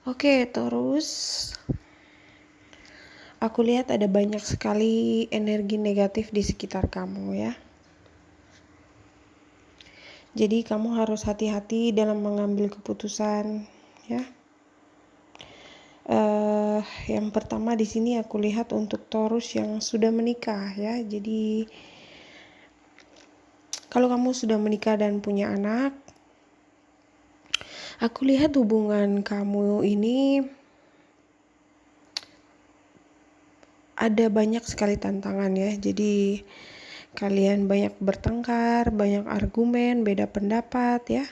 Oke, terus aku lihat ada banyak sekali energi negatif di sekitar kamu ya. Jadi kamu harus hati-hati dalam mengambil keputusan ya. Yang pertama di sini aku lihat untuk Taurus yang sudah menikah ya. Jadi kalau kamu sudah menikah dan punya anak, aku lihat hubungan kamu ini ada banyak sekali tantangan ya. Jadi kalian banyak bertengkar, banyak argumen, beda pendapat ya.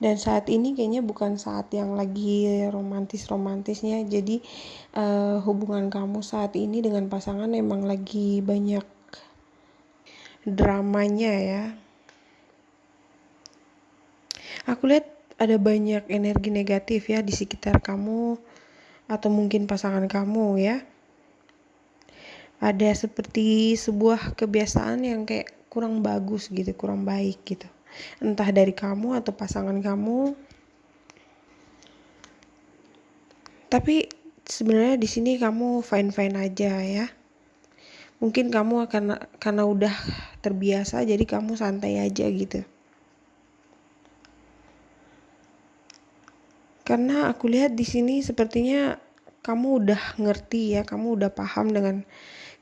Dan saat ini kayaknya bukan saat yang lagi romantis-romantisnya. Jadi hubungan kamu saat ini dengan pasangan emang lagi banyak dramanya ya. Aku lihat ada banyak energi negatif ya di sekitar kamu atau mungkin pasangan kamu ya. Ada seperti sebuah kebiasaan yang kayak kurang bagus gitu, kurang baik gitu. Entah dari kamu atau pasangan kamu. Tapi sebenarnya di sini kamu fine-fine aja ya. Mungkin kamu akan karena udah terbiasa jadi kamu santai aja gitu. Karena aku lihat di sini sepertinya kamu udah ngerti ya, kamu udah paham dengan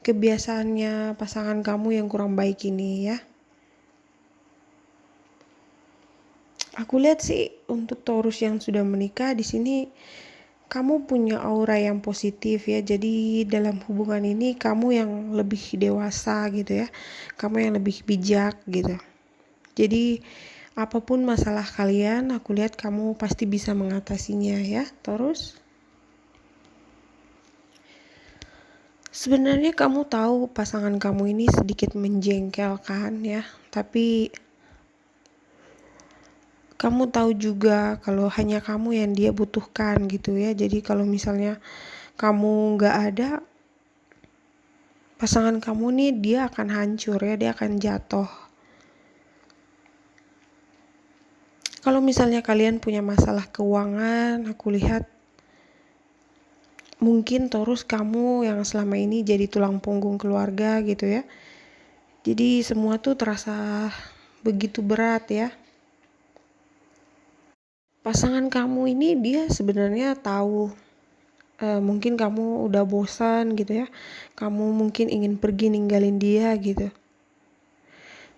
kebiasaannya pasangan kamu yang kurang baik ini ya. Aku lihat sih untuk Taurus yang sudah menikah di sini kamu punya aura yang positif ya. Jadi dalam hubungan ini kamu yang lebih dewasa gitu ya. Kamu yang lebih bijak gitu. Jadi apapun masalah kalian, aku lihat kamu pasti bisa mengatasinya ya, Taurus. Sebenarnya kamu tahu pasangan kamu ini sedikit menjengkelkan ya, tapi kamu tahu juga kalau hanya kamu yang dia butuhkan gitu ya. Jadi kalau misalnya kamu nggak ada, pasangan kamu nih dia akan hancur ya, dia akan jatuh. Kalau misalnya kalian punya masalah keuangan, aku lihat mungkin Taurus kamu yang selama ini jadi tulang punggung keluarga gitu ya. Jadi semua tuh terasa begitu berat ya. Pasangan kamu ini dia sebenarnya tahu mungkin kamu udah bosan gitu ya. Kamu mungkin ingin pergi ninggalin dia gitu.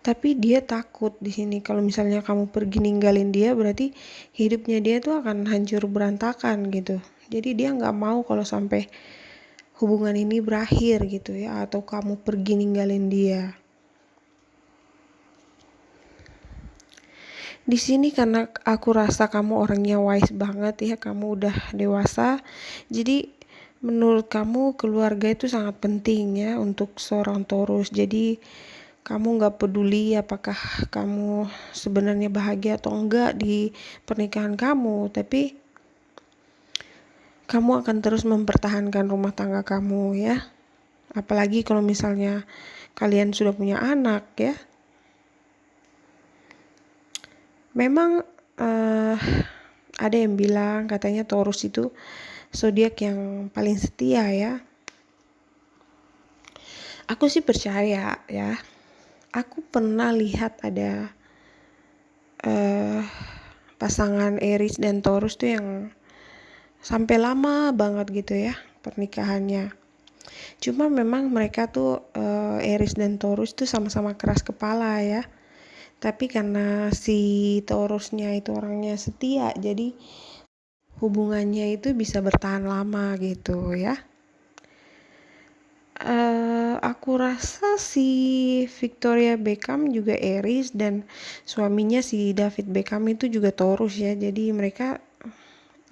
Tapi dia takut di sini kalau misalnya kamu pergi ninggalin dia berarti hidupnya dia tuh akan hancur berantakan gitu. Jadi dia nggak mau kalau sampai hubungan ini berakhir gitu ya, atau kamu pergi ninggalin dia. Di sini karena aku rasa kamu orangnya wise banget ya, kamu udah dewasa. Jadi menurut kamu keluarga itu sangat penting ya untuk seorang Taurus. Jadi kamu gak peduli apakah kamu sebenarnya bahagia atau enggak di pernikahan kamu, tapi kamu akan terus mempertahankan rumah tangga kamu ya. Apalagi kalau misalnya kalian sudah punya anak ya. Memang ada yang bilang katanya Taurus itu zodiak yang paling setia ya. Aku sih percaya ya. Aku pernah lihat ada pasangan Aries dan Taurus tuh yang sampai lama banget gitu ya pernikahannya. Cuma memang mereka tuh Aries dan Taurus tuh sama-sama keras kepala ya. Tapi karena si Taurusnya itu orangnya setia, jadi hubungannya itu bisa bertahan lama gitu ya. Aku rasa si Victoria Beckham juga Aries dan suaminya si David Beckham itu juga Taurus ya. Jadi mereka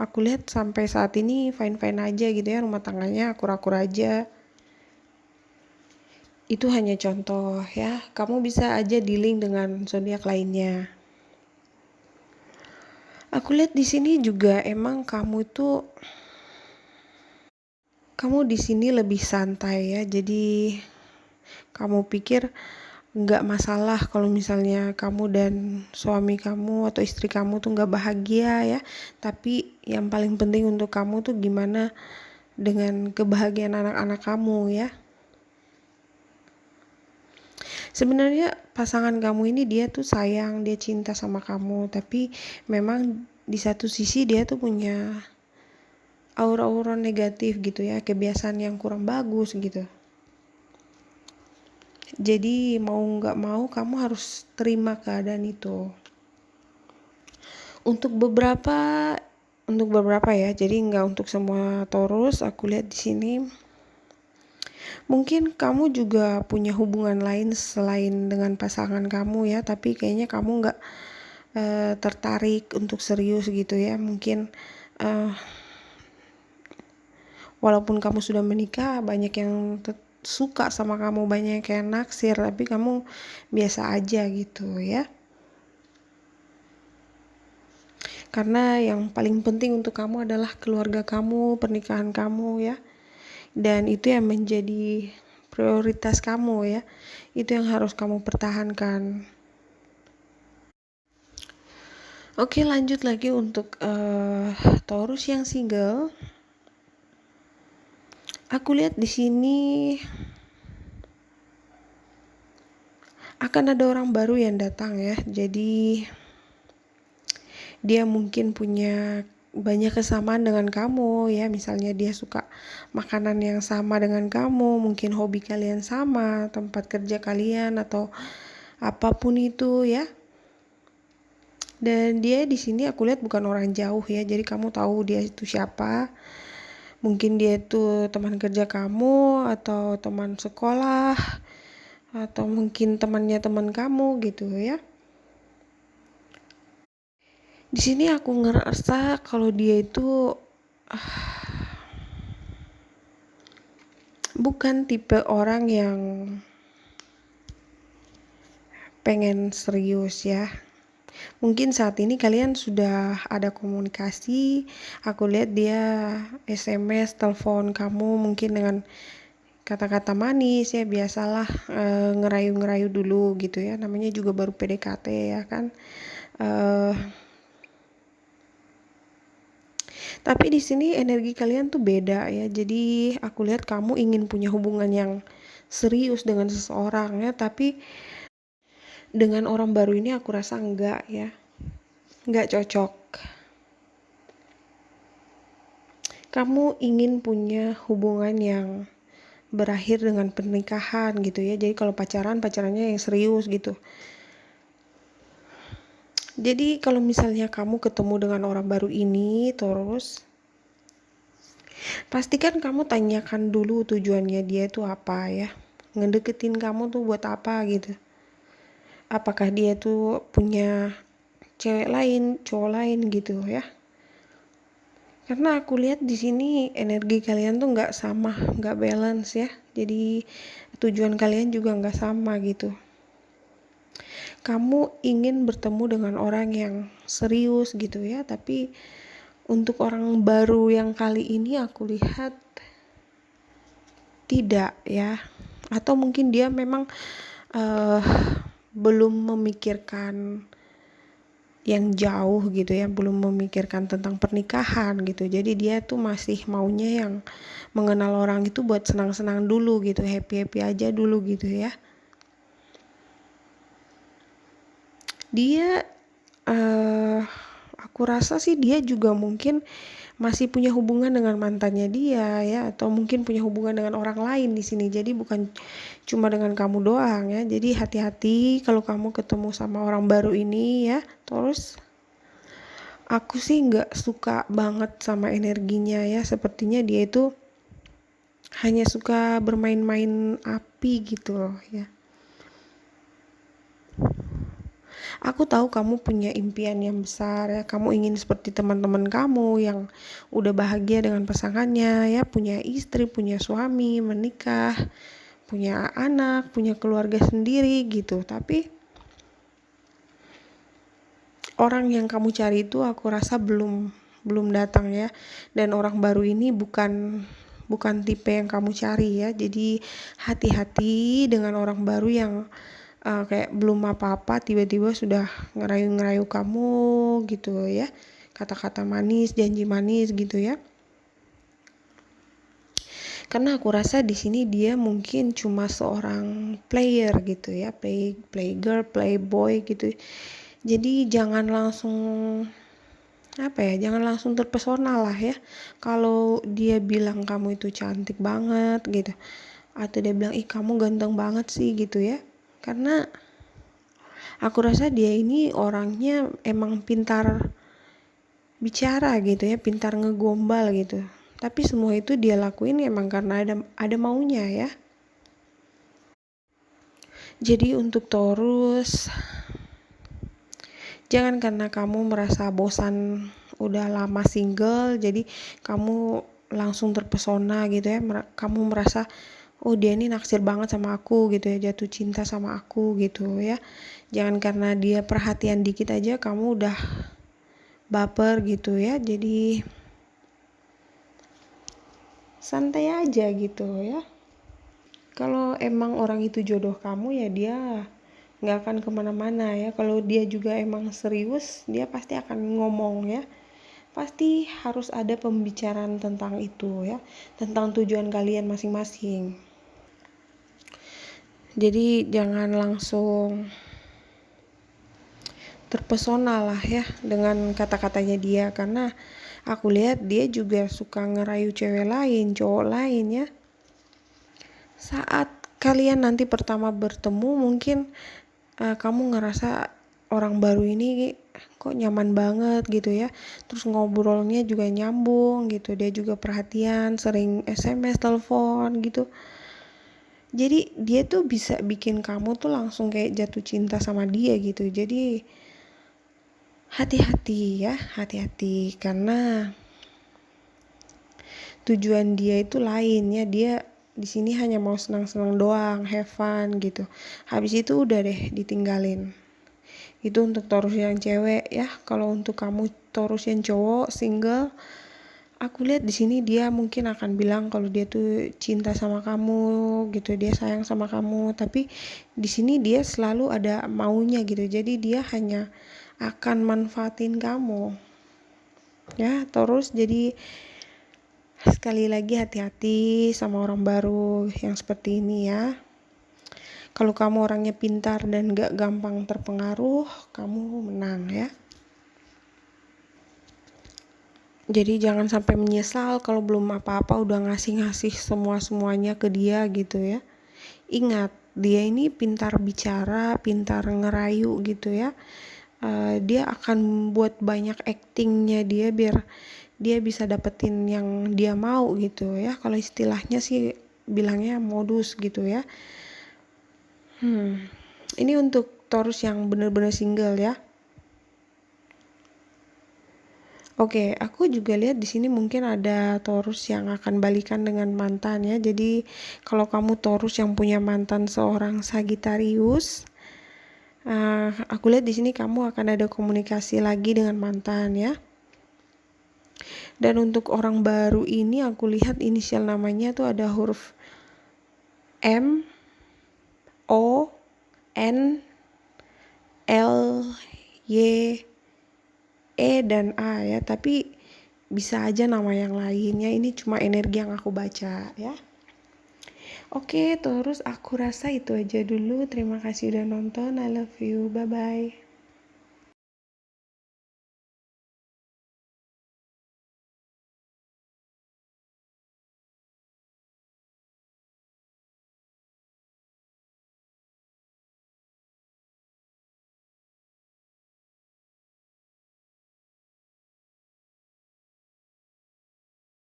aku lihat sampai saat ini fine-fine aja gitu ya, rumah tangganya akur-akur aja. Itu hanya contoh ya. Kamu bisa aja dealing dengan zodiak lainnya. Aku lihat di sini juga emang kamu di sini lebih santai ya. Jadi kamu pikir nggak masalah kalau misalnya kamu dan suami kamu atau istri kamu tuh nggak bahagia ya. Tapi yang paling penting untuk kamu tuh gimana dengan kebahagiaan anak-anak kamu ya. Sebenarnya pasangan kamu ini dia tuh sayang, dia cinta sama kamu, tapi memang di satu sisi dia tuh punya aura-aura negatif gitu ya, kebiasaan yang kurang bagus gitu. Jadi mau nggak mau kamu harus terima keadaan itu. Untuk beberapa ya, jadi nggak untuk semua Taurus. Aku lihat di sini mungkin kamu juga punya hubungan lain selain dengan pasangan kamu ya, tapi kayaknya kamu nggak tertarik untuk serius gitu ya. Mungkin walaupun kamu sudah menikah, banyak yang suka sama kamu, banyak yang naksir, tapi kamu biasa aja gitu ya. Karena yang paling penting untuk kamu adalah keluarga kamu, pernikahan kamu ya. Dan itu yang menjadi prioritas kamu ya. Itu yang harus kamu pertahankan. Oke, lanjut lagi untuk Taurus yang single. Aku lihat di sini akan ada orang baru yang datang ya. Jadi dia mungkin punya banyak kesamaan dengan kamu ya, misalnya dia suka makanan yang sama dengan kamu, mungkin hobi kalian sama, tempat kerja kalian atau apapun itu ya. Dan dia di sini aku lihat bukan orang jauh ya, jadi kamu tahu dia itu siapa. Mungkin dia itu teman kerja kamu atau teman sekolah atau mungkin temannya teman kamu gitu ya. Di sini aku ngerasa kalau dia itu bukan tipe orang yang pengen serius ya. Mungkin saat ini kalian sudah ada komunikasi. Aku lihat dia SMS, telepon kamu mungkin dengan kata-kata manis ya, biasalah ngerayu-ngerayu dulu gitu ya. Namanya juga baru PDKT ya kan. Tapi di sini energi kalian tuh beda ya. Jadi aku lihat kamu ingin punya hubungan yang serius dengan seseorang ya, tapi dengan orang baru ini aku rasa enggak ya. Enggak cocok. Kamu ingin punya hubungan yang berakhir dengan pernikahan gitu ya. Jadi kalau pacarannya yang serius gitu. Jadi kalau misalnya kamu ketemu dengan orang baru ini terus, pastikan kamu tanyakan dulu tujuannya dia itu apa ya. Ngedeketin kamu tuh buat apa gitu. Apakah dia tuh punya cewek lain, cowok lain gitu ya. Karena aku lihat di sini energi kalian tuh nggak sama, nggak balance ya. Jadi tujuan kalian juga nggak sama gitu. Kamu ingin bertemu dengan orang yang serius gitu ya, tapi untuk orang baru yang kali ini aku lihat tidak ya. Atau mungkin dia memang belum memikirkan yang jauh gitu ya, belum memikirkan tentang pernikahan gitu. Jadi dia tuh masih maunya yang mengenal orang itu buat senang-senang dulu gitu, happy-happy aja dulu gitu ya. Dia aku rasa sih dia juga mungkin masih punya hubungan dengan mantannya dia ya, atau mungkin punya hubungan dengan orang lain di sini. Jadi bukan cuma dengan kamu doang ya. Jadi hati-hati kalau kamu ketemu sama orang baru ini ya. Terus aku sih nggak suka banget sama energinya ya. Sepertinya dia itu hanya suka bermain-main api gitu loh ya. Aku tahu kamu punya impian yang besar ya. Kamu ingin seperti teman-teman kamu yang udah bahagia dengan pasangannya ya, punya istri, punya suami, menikah, punya anak, punya keluarga sendiri gitu. Tapi orang yang kamu cari itu aku rasa belum datang ya. Dan orang baru ini bukan tipe yang kamu cari ya. Jadi hati-hati dengan orang baru yang kayak belum apa-apa tiba-tiba sudah ngerayu-ngerayu kamu gitu ya, kata-kata manis, janji manis gitu ya. Karena aku rasa di sini dia mungkin cuma seorang player gitu ya, play girl, playboy gitu. Jadi jangan langsung jangan langsung terpesona lah ya. Kalau dia bilang kamu itu cantik banget gitu, atau dia bilang ih kamu ganteng banget sih gitu ya. Karena aku rasa dia ini orangnya emang pintar bicara gitu ya, pintar ngegombal gitu. Tapi semua itu dia lakuin emang karena ada maunya ya. Jadi untuk Taurus, jangan karena kamu merasa bosan udah lama single, jadi kamu langsung terpesona gitu ya. Kamu merasa, oh dia ini naksir banget sama aku gitu ya, jatuh cinta sama aku gitu ya. Jangan karena dia perhatian dikit aja kamu udah baper gitu ya. Jadi santai aja gitu ya. Kalau emang orang itu jodoh kamu ya dia nggak akan kemana-mana ya. Kalau dia juga emang serius, dia pasti akan ngomong ya. Pasti harus ada pembicaraan tentang itu ya, tentang tujuan kalian masing-masing. Jadi jangan langsung terpesona lah ya dengan kata-katanya dia, karena aku lihat dia juga suka ngerayu cewek lain, cowok lain ya. Saat kalian nanti pertama bertemu mungkin kamu ngerasa orang baru ini kok nyaman banget gitu ya, terus ngobrolnya juga nyambung gitu, dia juga perhatian, sering SMS, telepon gitu. Jadi dia tuh bisa bikin kamu tuh langsung kayak jatuh cinta sama dia gitu. Jadi hati-hati ya, hati-hati karena tujuan dia itu lain ya. Dia di sini hanya mau senang-senang doang, have fun gitu. Habis itu udah deh ditinggalin. Itu untuk Taurus yang cewek ya. Kalau untuk kamu Taurus yang cowok single, aku lihat di sini dia mungkin akan bilang kalau dia tuh cinta sama kamu gitu, dia sayang sama kamu. Tapi di sini dia selalu ada maunya gitu. Jadi dia hanya akan manfaatin kamu. Ya, Taurus, jadi sekali lagi hati-hati sama orang baru yang seperti ini ya. Kalau kamu orangnya pintar dan gak gampang terpengaruh, kamu menang ya. Jadi jangan sampai menyesal kalau belum apa-apa udah ngasih-ngasih semua-semuanya ke dia gitu ya. Ingat, dia ini pintar bicara, pintar ngerayu gitu ya. Dia akan buat banyak actingnya dia biar dia bisa dapetin yang dia mau gitu ya. Kalau istilahnya sih bilangnya modus gitu ya. Ini untuk Taurus yang benar-benar single ya. Oke, aku juga lihat di sini mungkin ada Taurus yang akan balikan dengan mantan ya. Jadi kalau kamu Taurus yang punya mantan seorang Sagittarius, aku lihat di sini kamu akan ada komunikasi lagi dengan mantan ya. Dan untuk orang baru ini aku lihat inisial namanya tuh ada huruf M, O, N, L, Y, E, dan A ya. Tapi bisa aja nama yang lainnya, ini cuma energi yang aku baca ya. Oke, terus aku rasa itu aja dulu. Terima kasih udah nonton. I love you. Bye-bye.